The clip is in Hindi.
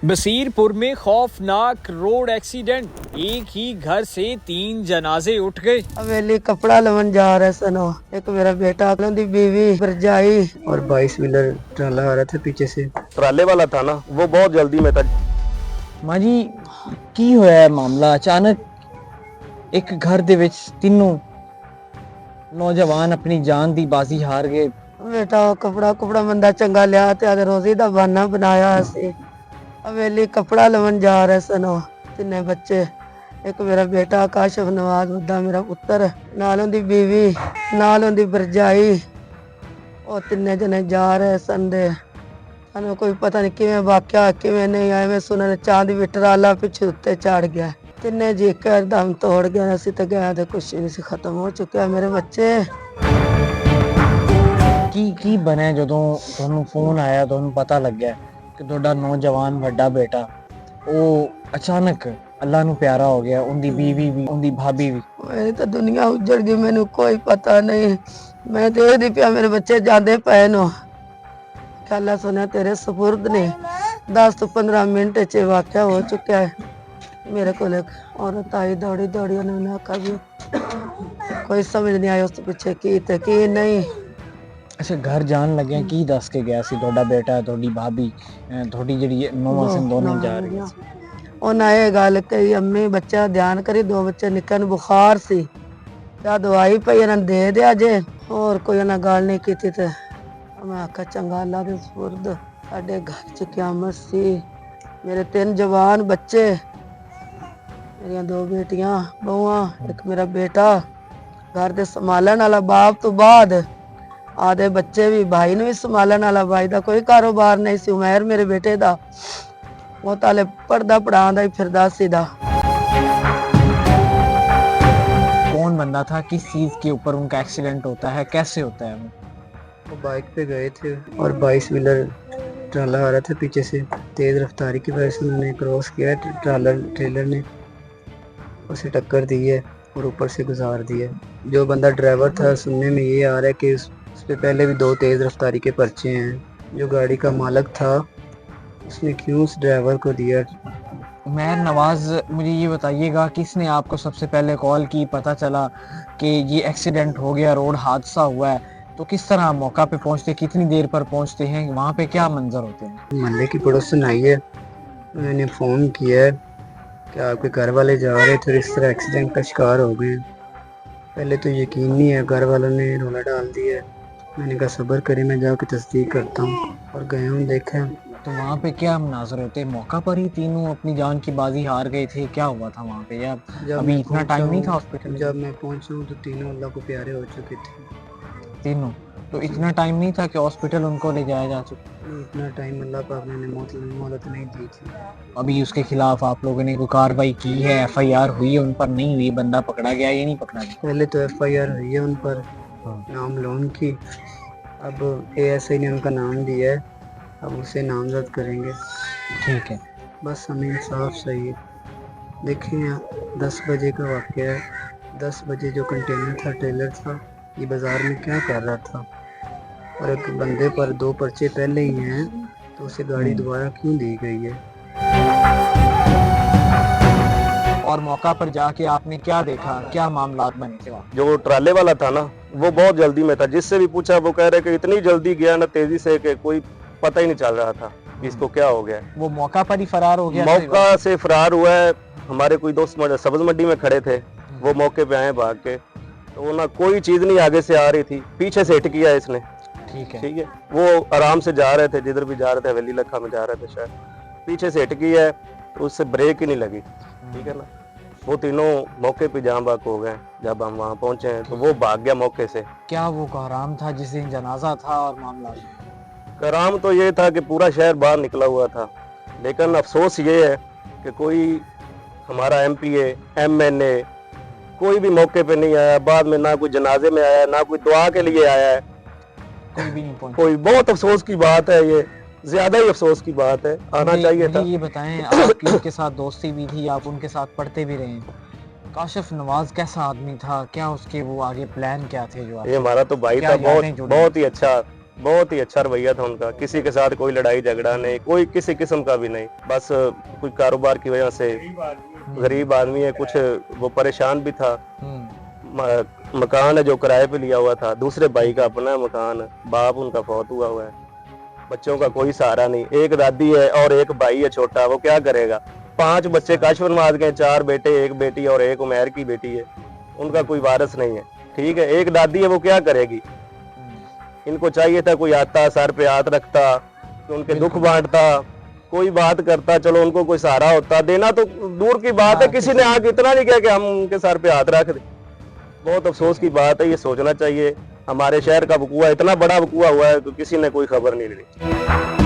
बसीरपुर में खौफनाक रोड एक्सीडेंट, एक ही घर से 3 जनाजे उठ गए। हवेली कपड़ा लवन जा रहे सनो, एक मेरा बेटा, दी बीवी, भरजाई और 22 व्हीलर ट्राला आ रहा था पीछे से। ट्राले वाला था ना, वो बहुत जल्दी में था। मां जी की होया है मामला? अचानक एक घर दे विच तीनों नौजवान अपनी जान दी बाजी हार गए। बेटा कपड़ा कुपड़ा मंदा चंगा लिया ते आदे रोजी दा बहाना बनाया सी। हवेली कपड़ा लवन जा रहे सनो, तिन्ने बच्चे, एक मेरा बेटा काशिफ नवाज, उदा मेरा पुत्र, नालों दी बीवी, नालों दी भरजाई, और तिन्ने जने जा रहे सन दे। सानू कोई पता नहीं किवें वाक्या किवें नहीं आए, मैं सुनने चांद भी ट्राला पिछे उत्ते चढ़ गया, तिन्ने जी कर दम तोड़ गया। असी तो गया तो कुछ नहीं सी, खत्म हो चुका मेरे बच्चे। की बने ਜਦੋਂ ਤੁਹਾਨੂੰ ਫੋਨ ਆਇਆ, ਤੁਹਾਨੂੰ ਪਤਾ ਲੱਗਿਆ ਕਿ ਤੁਹਾਡਾ ਨੌਜਵਾਨ ਵੱਡਾ ਬੇਟਾ ਉਹ ਅਚਾਨਕ ਅੱਲਾ ਨੂੰ ਪਿਆਰਾ ਹੋ ਗਿਆ, ਉਹਦੀ बीवी भी ਉਹਦੀ भाभी भी? मेरी तो दुनिया उजड़ गई, मैनू कोई पता नहीं। मैं देखदी पिया मेरे बच्चे जाते पे नो, अल्लाह सुने तेरे सपुर्द ने 10 तो 15 मिनट च वाक़या हो चुका है। मेरे को एक औरत आई दौड़ी दौड़ी, उन्होंने आखा भी कोई समझ नहीं आया उस पीछे की ते की नहीं। ਅੱਛਾ, ਘਰ ਜਾਣ ਲੱਗਿਆ ਕੀ ਦੱਸ ਕੇ ਗਿਆ ਸੀ ਤੁਹਾਡਾ ਬੇਟਾ, ਤੁਹਾਡੀ ਭਾਬੀ, ਤੁਹਾਡੀ ਜਿਹੜੀ ਨੂੰਹਾਂ ਸੀ, ਦੋਨੋਂ ਜਾ ਰਹੀਆਂ ਸੀ? ਉਹਨਾਂ ਇਹ ਗੱਲ ਕਹੀ, ਅੰਮੀ ਬੱਚਾ ਧਿਆਨ ਕਰੀ, 2 ਬੱਚੇ ਨਿੱਕੇ ਨੂੰ ਬੁਖਾਰ ਸੀ, ਤਾਂ ਦਵਾਈ ਪਈ ਇਹਨਾਂ ਦੇ ਦਿਆ ਜੇ, ਹੋਰ ਕੋਈ ਉਹਨਾਂ ਗੱਲ ਨਹੀਂ ਕੀਤੀ। ਤੇ ਮੈਂ ਆਖਿਆ ਚੰਗਾ ਅੱਲਾ ਦੇ ਸਪੁਰਦ, ਸਾਡੇ ਘਰ ਚ ਕਿਆਮਤ ਸੀ। ਮੇਰੇ 3 ਜਵਾਨ ਬੱਚੇ, ਮੇਰੀਆਂ 2 ਬੇਟੀਆਂ ਬਹੂਆਂ, ਇੱਕ ਮੇਰਾ ਬੇਟਾ, घर ਦੇ ਸੰਭਾਲਣ ਵਾਲਾ ਬਾਪ ਤੋਂ ਬਾਅਦ ਆਦੇ ਬੱਚੇ ਵੀ, ਭਾਈ ਨੂੰ ਵੀ ਸੰਭਾਲਣ ਵਾਲਾ, ਭਾਈ ਦਾ ਕੋਈ ਕਾਰੋਬਾਰ ਨਹੀਂ ਸੀ। ਉਮਰ ਮੇਰੇ ਬੇਟੇ ਦਾ वो ताले पढ़दा पढ़ांदा ही फिरदा सीधा। कौन बंदा था, किस चीज के ऊपर उनका एक्सीडेंट होता है, कैसे होता है? वो बाइक पे गए थे और 22 व्हीलर ट्राला आ रहा था पीछे से। तेज़ रफ्तारी की वजह से उन्होंने क्रॉस किया, ट्रेलर ने उसे टक्कर दी है और ऊपर से गुजार दिया। जो बंदा ड्राइवर था, सुनने में ये आ रहा है कि उस पर पहले भी 2 तेज़ रफ्तारी के पर्चे हैं। जो गाड़ी का मालिक था उसने क्यों उस ड्राइवर को दिया? उमैर नवाज, मुझे ये बताइएगा, किसने आपको सबसे पहले कॉल की, पता चला कि ये एक्सीडेंट हो गया, रोड हादसा हुआ है, तो किस तरह मौका पे पहुंचते, कितनी देर पर पहुंचते हैं, वहाँ पे क्या मंजर होते हैं? मोहल्ले की पड़ोसन आई है, उन्होंने फ़ोन किया है कि आपके घर वाले जा रहे थे और इस तरह एक्सीडेंट का शिकार हो गए। पहले तो यकीन नहीं है, घर वालों ने रोला डाल दिया। मैंने कहा सब्र करें, मैं जाकर तस्दीक करता हूँ, और गए हूँ, देखा। तो वहाँ पे क्या मनाजर होते हैं? मौका पर ही तीनों अपनी जान की बाजी हार गए थे, क्या हुआ था वहाँ पे? या अभी इतना टाइम नहीं था हॉस्पिटल? जब मैं पहुँचा हूँ तो तीनों अल्लाह को प्यारे हो चुके थे। तीनों? तो इतना टाइम नहीं था कि हॉस्पिटल उनको ले जाया जा चुका? इतना टाइम अल्लाह पाक ने मोहलत नहीं दी थी। अभी उसके खिलाफ आप लोगों ने कोई कार्रवाई की है? FIR हुई है उन पर? नहीं हुई? बंदा पकड़ा गया या नहीं पकड़ा गया? पहले तो FIR हुई है उन पर, नाम लोन की। अब ASI ने उनका नाम दिया है, अब उसे नामजद करेंगे। ठीक है, बस हमें इंसाफ चाहिए। देखिए 10 बजे का वाक़या है, 10 बजे जो कंटेनर था, ट्रेलर था, ये बाज़ार में क्या कर रहा था, और एक बंदे पर 2 पर्चे पहले ही हैं, तो उसे गाड़ी दोबारा क्यों दी गई है? और मौका पर जाके आपने क्या देखा, क्या मामलात बने थे वहाँ? जो ट्राले वाला था ना, वो बहुत जल्दी में था। जिससे भी पूछा वो कह रहे कि इतनी जल्दी गया ना, तेजी से, कि कोई पता ही नहीं चल रहा था कि इसको क्या हो गया। वो मौका पर ही फरार हो गया? मौका से फरार हुआ है। हमारे कोई दोस्त सब्ज मंडी में खड़े थे, वो मौके पे आए भाग के, तो वो ना कोई चीज नहीं आगे से आ रही थी, पीछे से हिट किया इसने। ठीक है, ठीक है, वो आराम से जा रहे थे, जिधर भी जा रहे थे, हवेली लखा में जा रहे थे शायद, पीछे से हिट किया है, तो उससे ब्रेक ही नहीं लगी। ठीक है ना, वो तीनों मौके पे जहाँ बाक हो गए। जब हम वहाँ पहुंचे हैं तो वो भाग गया मौके से। क्या वो कोहराम था जिस दिन जनाजा था? और मामला कराम तो ये था कि पूरा शहर बाहर निकला हुआ था, लेकिन अफसोस ये है कि कोई हमारा MPA MNA कोई भी मौके पे नहीं आया। बाद में ना कोई जनाजे में आया, ना कोई दुआ के लिए आया है, कोई भी नहीं पहुंचा। कोई। बहुत अफसोस की बात है, ये ज्यादा ही अफसोस की बात है। आना चाहिए था। ये बताएं, आपकी उनके साथ दोस्ती भी थी, आप उनके साथ पढ़ते भी रहे, काशिफ नवाज कैसा आदमी था? क्या उसके वो आगे प्लान क्या थे? जो ये हमारा तो भाई था, बहुत ही अच्छा बहुत ही अच्छा रवैया था उनका, किसी के साथ कोई लड़ाई झगड़ा नहीं, कोई किसी किस्म का भी नहीं। बस कोई कारोबार की वजह से गरीब आदमी है, कुछ वो परेशान भी था। मकान है जो किराए पे लिया हुआ था, दूसरे भाई का अपना मकान, बाप उनका फौत हुआ है, बच्चों का कोई सहारा नहीं। एक दादी है और एक भाई है छोटा, वो क्या करेगा। 5 बच्चे काश फरमाद के, 4 बेटे, 1 बेटी और 1 उमैर की बेटी है, उनका कोई वारिस नहीं है। ठीक है, एक दादी है, वो क्या करेगी। इनको चाहिए था कोई आता, सर पे हाथ रखता, उनके दुख बांटता, कोई बात करता, चलो उनको कोई सहारा होता। देना तो दूर की बात है, किसी ने आगे इतना नहीं किया कि हम उनके सर पे हाथ रख दें। बहुत अफसोस की बात है, ये सोचना चाहिए। हमारे शहर का वकूआ इतना बड़ा वकूआ हुआ है तो किसी ने कोई खबर नहीं ली।